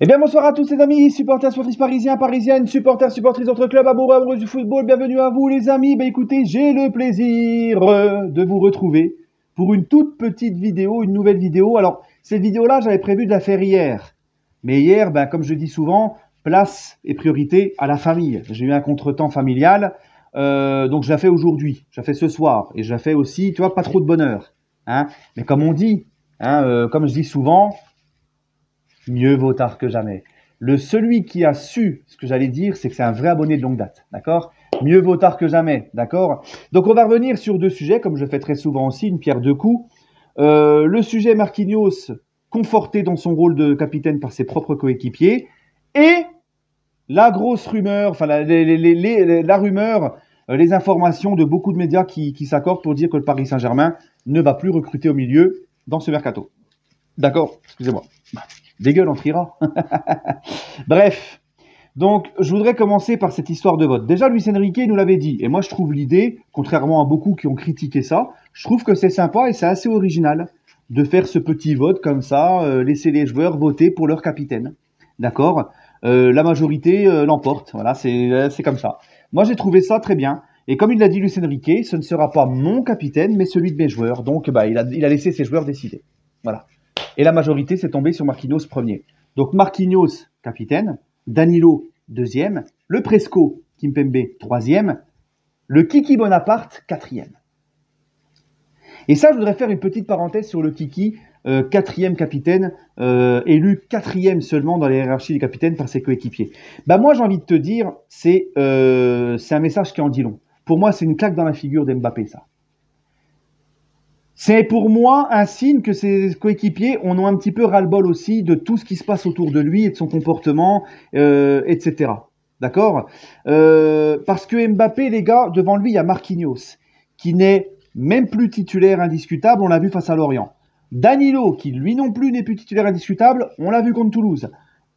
Eh bien, bonsoir à tous les amis, supporters, supportrices parisiens, parisiennes, supporters, supportrices d'autres clubs, amoureux, amoureuses du football. Bienvenue à vous les amis. Écoutez, j'ai le plaisir de vous retrouver pour une toute petite vidéo, une nouvelle vidéo. Alors, cette vidéo-là, j'avais prévu de la faire hier. Mais hier, comme je dis souvent, place et priorité à la famille. J'ai eu un contretemps familial, donc je la fais aujourd'hui, je la fais ce soir. Et je la fais aussi, tu vois, pas trop de bonheur. Hein. Mais comme on dit, comme je dis souvent, mieux vaut tard que jamais. Celui qui a su ce que j'allais dire, c'est que c'est un vrai abonné de longue date, d'accord? Mieux vaut tard que jamais, d'accord? Donc on va revenir sur deux sujets, comme je fais très souvent aussi, une pierre deux coups. Le sujet Marquinhos, conforté dans son rôle de capitaine par ses propres coéquipiers, et la grosse rumeur, enfin la rumeur, les informations de beaucoup de médias qui s'accordent pour dire que le Paris Saint-Germain ne va plus recruter au milieu dans ce mercato. D'accord? Excusez-moi. Des gueules, on triera. Bref, donc je voudrais commencer par cette histoire de vote. Déjà, Luis Enrique nous l'avait dit, et moi je trouve l'idée, contrairement à beaucoup qui ont critiqué ça, je trouve que c'est sympa et c'est assez original de faire ce petit vote comme ça, laisser les joueurs voter pour leur capitaine. D'accord? La majorité l'emporte, voilà, c'est comme ça. Moi j'ai trouvé ça très bien, et comme il l'a dit Luis Enrique, ce ne sera pas mon capitaine, mais celui de mes joueurs, donc il a laissé ses joueurs décider. Voilà. Et la majorité s'est tombée sur Marquinhos premier. Donc Marquinhos, capitaine, Danilo, deuxième, le Presco, Kimpembe, troisième, le Kiki Bonaparte, quatrième. Et ça, je voudrais faire une petite parenthèse sur le Kiki, quatrième capitaine, élu quatrième seulement dans la hiérarchie des capitaines par ses coéquipiers. Moi, j'ai envie de te dire, c'est un message qui en dit long. Pour moi, c'est une claque dans la figure d'Mbappé, ça. C'est pour moi un signe que ses coéquipiers en ont un petit peu ras-le-bol aussi de tout ce qui se passe autour de lui et de son comportement, etc. D'accord? Parce que Mbappé, les gars, devant lui, il y a Marquinhos, qui n'est même plus titulaire indiscutable, on l'a vu face à Lorient. Danilo, qui lui non plus n'est plus titulaire indiscutable, on l'a vu contre Toulouse.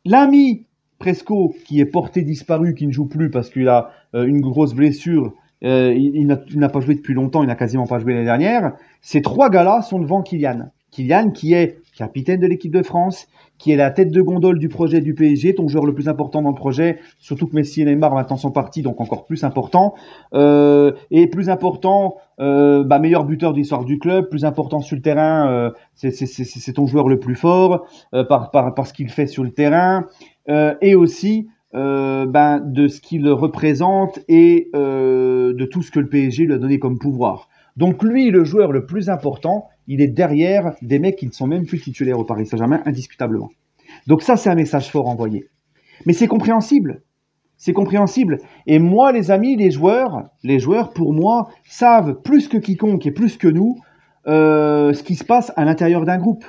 L'ami Presco, qui est porté disparu, qui ne joue plus parce qu'il a une grosse blessure, il n'a pas joué depuis longtemps, il n'a quasiment pas joué l'année dernière. Ces trois gars-là sont devant Kylian. Kylian qui est capitaine de l'équipe de France, qui est la tête de gondole du projet du PSG, ton joueur le plus important dans le projet, surtout que Messi et Neymar maintenant sont partis, donc encore plus important. Et plus important, meilleur buteur de l'histoire du club, plus important sur le terrain, c'est ton joueur le plus fort, par ce qu'il fait sur le terrain, et aussi de ce qu'il représente et de tout ce que le PSG lui a donné comme pouvoir. Donc lui, le joueur le plus important, il est derrière des mecs qui ne sont même plus titulaires au Paris Saint-Germain, indiscutablement. Donc ça, c'est un message fort envoyé. Mais c'est compréhensible. C'est compréhensible. Et moi, les amis, les joueurs, pour moi, savent plus que quiconque et plus que nous ce qui se passe à l'intérieur d'un groupe.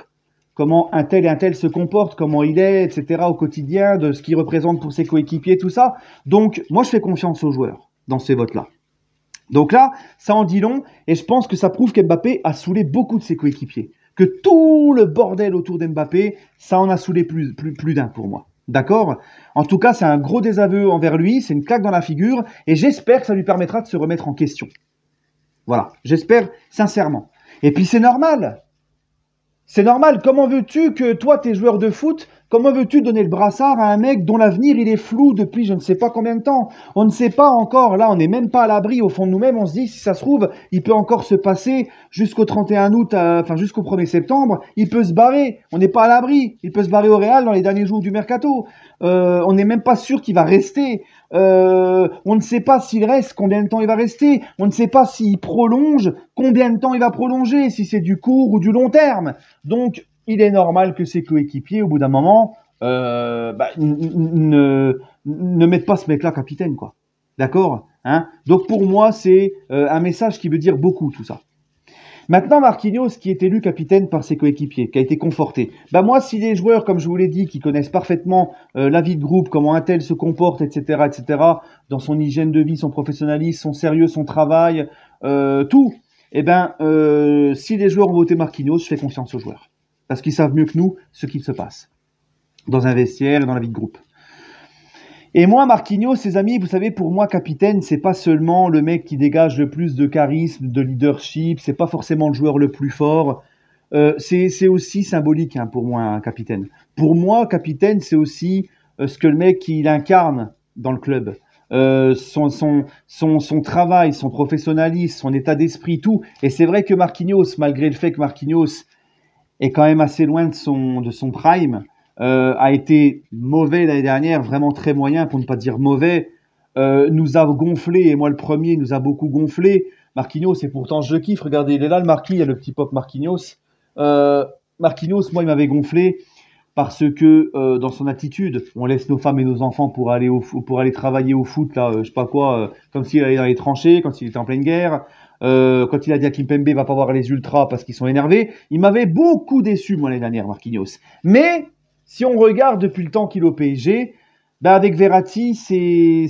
Comment un tel et un tel se comporte, comment il est, etc. au quotidien, de ce qu'il représente pour ses coéquipiers, tout ça. Donc, moi, je fais confiance aux joueurs dans ces votes-là. Donc là, ça en dit long, et je pense que ça prouve qu'Mbappé a saoulé beaucoup de ses coéquipiers. Que tout le bordel autour d'Mbappé, ça en a saoulé plus d'un pour moi. D'accord? En tout cas, c'est un gros désaveu envers lui, c'est une claque dans la figure, et j'espère que ça lui permettra de se remettre en question. Voilà, j'espère sincèrement. Et puis c'est normal. C'est normal, comment veux-tu que toi, t'es joueur de foot, comment veux-tu donner le brassard à un mec dont l'avenir il est flou depuis je ne sais pas combien de temps? On ne sait pas encore, là on n'est même pas à l'abri au fond de nous-mêmes, on se dit si ça se trouve, il peut encore se passer jusqu'au 31 août, jusqu'au 1er septembre, il peut se barrer, on n'est pas à l'abri, il peut se barrer au Real dans les derniers jours du mercato, on n'est même pas sûr qu'il va rester, on ne sait pas s'il reste, combien de temps il va rester, on ne sait pas s'il prolonge, combien de temps il va prolonger, si c'est du court ou du long terme. Donc, il est normal que ses coéquipiers, au bout d'un moment, ne mettent pas ce mec-là capitaine, quoi. D'accord, hein? Donc, pour moi, c'est un message qui veut dire beaucoup, tout ça. Maintenant, Marquinhos, qui est élu capitaine par ses coéquipiers, qui a été conforté. Moi, si les joueurs, comme je vous l'ai dit, qui connaissent parfaitement la vie de groupe, comment un tel se comporte, etc., dans son hygiène de vie, son professionnalisme, son sérieux, son travail, tout, si les joueurs ont voté Marquinhos, je fais confiance aux joueurs. Parce qu'ils savent mieux que nous ce qu'il se passe dans un vestiaire et dans la vie de groupe. Et moi, Marquinhos, ses amis, vous savez, pour moi, capitaine, c'est pas seulement le mec qui dégage le plus de charisme, de leadership, c'est pas forcément le joueur le plus fort. c'est aussi symbolique hein, pour moi, un capitaine. Pour moi, capitaine, c'est aussi ce que le mec il incarne dans le club. Son travail, son professionnalisme, son état d'esprit, tout. Et c'est vrai que Marquinhos, malgré le fait que Marquinhos est quand même assez loin de son prime, a été mauvais l'année dernière, vraiment très moyen, pour ne pas dire mauvais, nous a gonflé, et moi le premier, nous a beaucoup gonflé. Marquinhos, et pourtant je le kiffe, regardez, il est là le Marquis, il y a le petit pop Marquinhos. Marquinhos, moi il m'avait gonflé parce que dans son attitude, on laisse nos femmes et nos enfants pour aller travailler au foot, là, je sais pas quoi, comme s'il allait dans les tranchées, quand il était en pleine guerre. Quand il a dit à Kimpembe va pas voir les ultras parce qu'ils sont énervés, il m'avait beaucoup déçu moi l'année dernière, Marquinhos. Mais si on regarde depuis le temps qu'il est au PSG, ben avec Verratti, c'est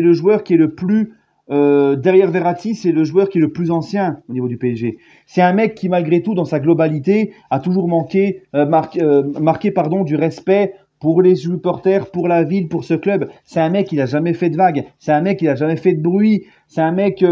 le joueur qui est le plus derrière Verratti, c'est le joueur qui est le plus ancien au niveau du PSG. C'est un mec qui, malgré tout, dans sa globalité, a toujours marqué pardon, du respect pour les supporters, pour la ville, pour ce club. C'est un mec, il a jamais fait de vagues. C'est un mec, il a jamais fait de bruit. C'est un mec,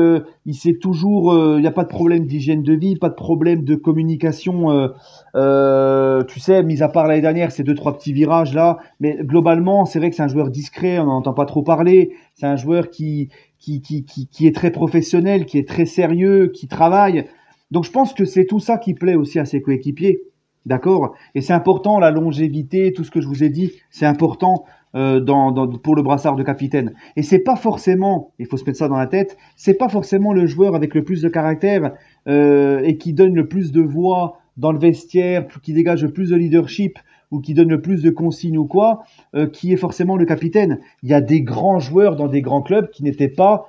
il sait toujours, il n'y a pas de problème d'hygiène de vie, pas de problème de communication. Tu sais, mis à part l'année dernière, ces deux trois petits virages là, mais globalement, c'est vrai que c'est un joueur discret. On n'en entend pas trop parler. C'est un joueur qui est très professionnel, qui est très sérieux, qui travaille. Donc je pense que c'est tout ça qui plaît aussi à ses coéquipiers. D'accord? Et c'est important, la longévité, tout ce que je vous ai dit, c'est important pour le brassard de capitaine. Et c'est pas forcément, il faut se mettre ça dans la tête, c'est pas forcément le joueur avec le plus de caractère et qui donne le plus de voix dans le vestiaire, qui dégage le plus de leadership ou qui donne le plus de consignes ou quoi, qui est forcément le capitaine. Il y a des grands joueurs dans des grands clubs qui n'étaient pas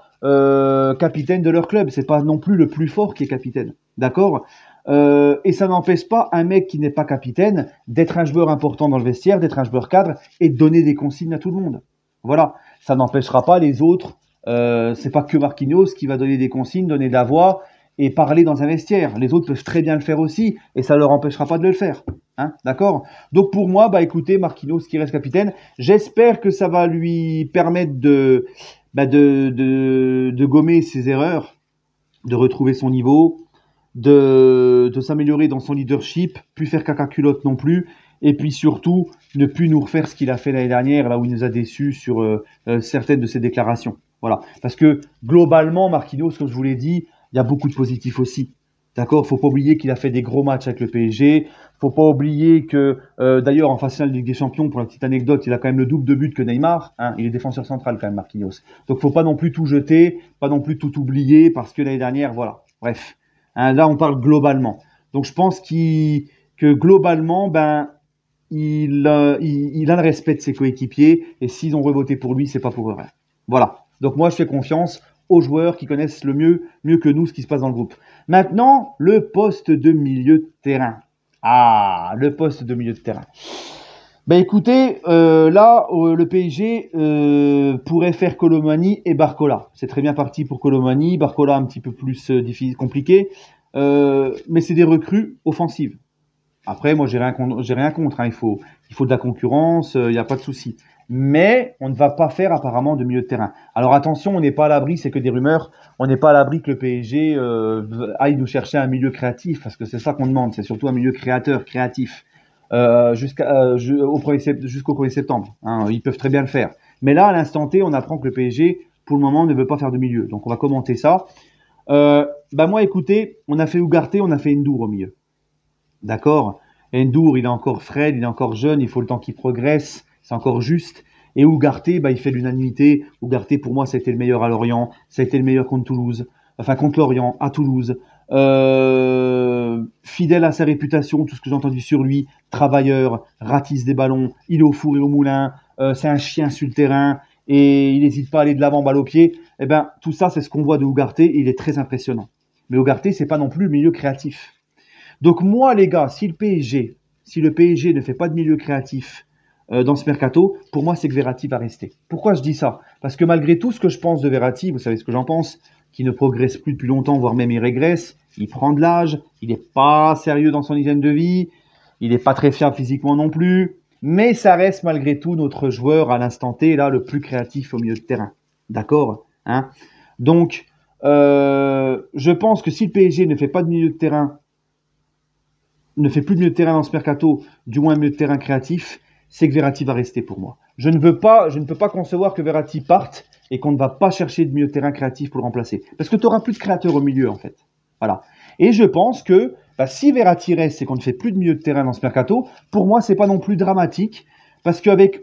capitaine de leur club. C'est pas non plus le plus fort qui est capitaine. D'accord? Et ça n'empêche pas un mec qui n'est pas capitaine d'être un joueur important dans le vestiaire, d'être un joueur cadre et de donner des consignes à tout le monde. Voilà. Ça n'empêchera pas les autres. C'est pas que Marquinhos qui va donner des consignes, donner de la voix et parler dans un vestiaire. Les autres peuvent très bien le faire aussi et ça leur empêchera pas de le faire. Hein, d'accord? Donc pour moi, bah écoutez, Marquinhos qui reste capitaine, j'espère que ça va lui permettre de gommer ses erreurs, de retrouver son niveau, de s'améliorer dans son leadership, plus faire caca culotte non plus, et puis surtout ne plus nous refaire ce qu'il a fait l'année dernière, là où il nous a déçus sur certaines de ses déclarations. Voilà. Parce que globalement, Marquinhos, comme je vous l'ai dit, il y a beaucoup de positifs aussi. D'accord, faut pas oublier qu'il a fait des gros matchs avec le PSG. Faut pas oublier que, d'ailleurs, en phase finale de Ligue des Champions, pour la petite anecdote, il a quand même le double de buts que Neymar. Hein, il est défenseur central quand même, Marquinhos. Donc, faut pas non plus tout jeter, pas non plus tout oublier, parce que l'année dernière, voilà. Bref, hein, là, on parle globalement. Donc, je pense que globalement, ben, il a le respect de ses coéquipiers, et s'ils ont revoté pour lui, c'est pas pour rien. Voilà. Donc, moi, je fais confiance aux joueurs qui connaissent le mieux que nous ce qui se passe dans le groupe. Maintenant, le poste de milieu de terrain. Ah, le poste de milieu de terrain. Ben écoutez, là, le PSG pourrait faire Colomani et Barcola. C'est très bien parti pour Colomani, Barcola un petit peu plus compliqué, mais c'est des recrues offensives. Après, moi, j'ai rien contre. Hein. Il faut de la concurrence, il n'y a pas de souci. Mais on ne va pas faire apparemment de milieu de terrain. Alors attention, on n'est pas à l'abri, c'est que des rumeurs. On n'est pas à l'abri que le PSG aille nous chercher un milieu créatif, parce que c'est ça qu'on demande. C'est surtout un milieu créateur, créatif, jusqu'au 1er septembre. Hein. Ils peuvent très bien le faire. Mais là, à l'instant T, on apprend que le PSG, pour le moment, ne veut pas faire de milieu. Donc on va commenter ça. Bah moi, écoutez, on a fait Ugarte, on a fait Ndour au milieu. D'accord? Ndour, il est encore frais, il est encore jeune, il faut le temps qu'il progresse, c'est encore juste. Et Ugarte, bah, il fait l'unanimité. Ugarte, pour moi, ça a été le meilleur à Lorient, ça a été le meilleur contre Toulouse, enfin contre Lorient, à Toulouse. Fidèle à sa réputation, tout ce que j'ai entendu sur lui, travailleur, ratisse des ballons, il est au four et au moulin, c'est un chien sur le terrain et il n'hésite pas à aller de l'avant, balle au pied. Eh ben, tout ça, c'est ce qu'on voit de Ugarte et il est très impressionnant. Mais Ugarte, c'est pas non plus le milieu créatif. Donc moi, les gars, si le PSG ne fait pas de milieu créatif dans ce mercato, pour moi, c'est que Verratti va rester. Pourquoi je dis ça? Parce que malgré tout ce que je pense de Verratti, vous savez ce que j'en pense, qui ne progresse plus depuis longtemps, voire même il régresse, il prend de l'âge, il n'est pas sérieux dans son hygiène de vie, il n'est pas très fiable physiquement non plus, mais ça reste malgré tout notre joueur à l'instant T, là, le plus créatif au milieu de terrain. D'accord, hein? Donc, je pense que si le PSG ne fait pas de milieu de terrain ne fait plus de milieu de terrain dans ce mercato, du moins milieu de terrain créatif, c'est que Verratti va rester pour moi. Je ne peux pas concevoir que Verratti parte et qu'on ne va pas chercher de milieu de terrain créatif pour le remplacer. Parce que tu n'auras plus de créateur au milieu, en fait. Voilà. Et je pense que si Verratti reste et qu'on ne fait plus de milieu de terrain dans ce mercato, pour moi, c'est pas non plus dramatique. Parce qu'avec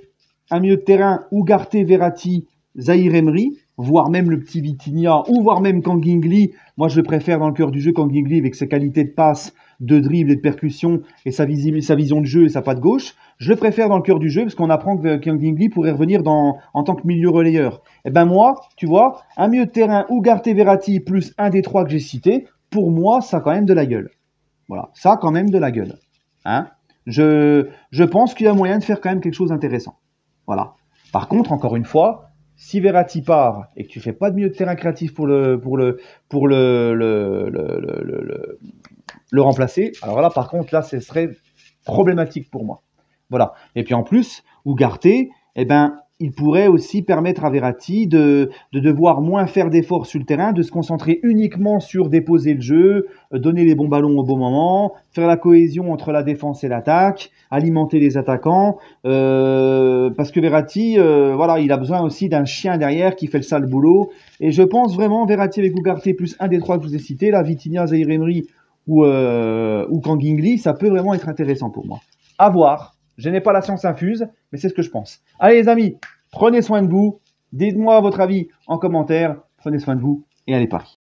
un milieu de terrain Ugarte, Verratti, Zahir Emery, voire même le petit Vitinha, ou voire même Kangingli, moi je le préfère dans le cœur du jeu, Kangingli, avec ses qualités de passe, de dribble et de percussion, et sa vision de jeu et sa patte gauche, je le préfère dans le cœur du jeu, parce qu'on apprend que Kangingli pourrait revenir en tant que milieu relayeur. Et ben moi, tu vois, un milieu de terrain Ugarte, Verratti, plus un des trois que j'ai cités, pour moi, ça a quand même de la gueule. Voilà, ça a quand même de la gueule. Hein, je pense qu'il y a moyen de faire quand même quelque chose d'intéressant. Voilà. Par contre, encore une fois, si Verratti part et que tu fais pas de milieu de terrain créatif pour le remplacer, alors là, par contre, là, ce serait problématique pour moi. Voilà. Et puis en plus, Ugarte, eh ben, il pourrait aussi permettre à Verratti de devoir moins faire d'efforts sur le terrain, de se concentrer uniquement sur déposer le jeu, donner les bons ballons au bon moment, faire la cohésion entre la défense et l'attaque, alimenter les attaquants, parce que Verratti, voilà, il a besoin aussi d'un chien derrière qui fait le sale boulot. Et je pense vraiment Verratti avec Ugarte plus un des trois que je vous ai cités, là, Vitinha, Zahir Emery ou Kangingli, ça peut vraiment être intéressant pour moi. À voir. Je n'ai pas la science infuse, mais c'est ce que je pense. Allez les amis, prenez soin de vous. Dites-moi votre avis en commentaire. Prenez soin de vous et allez Paris.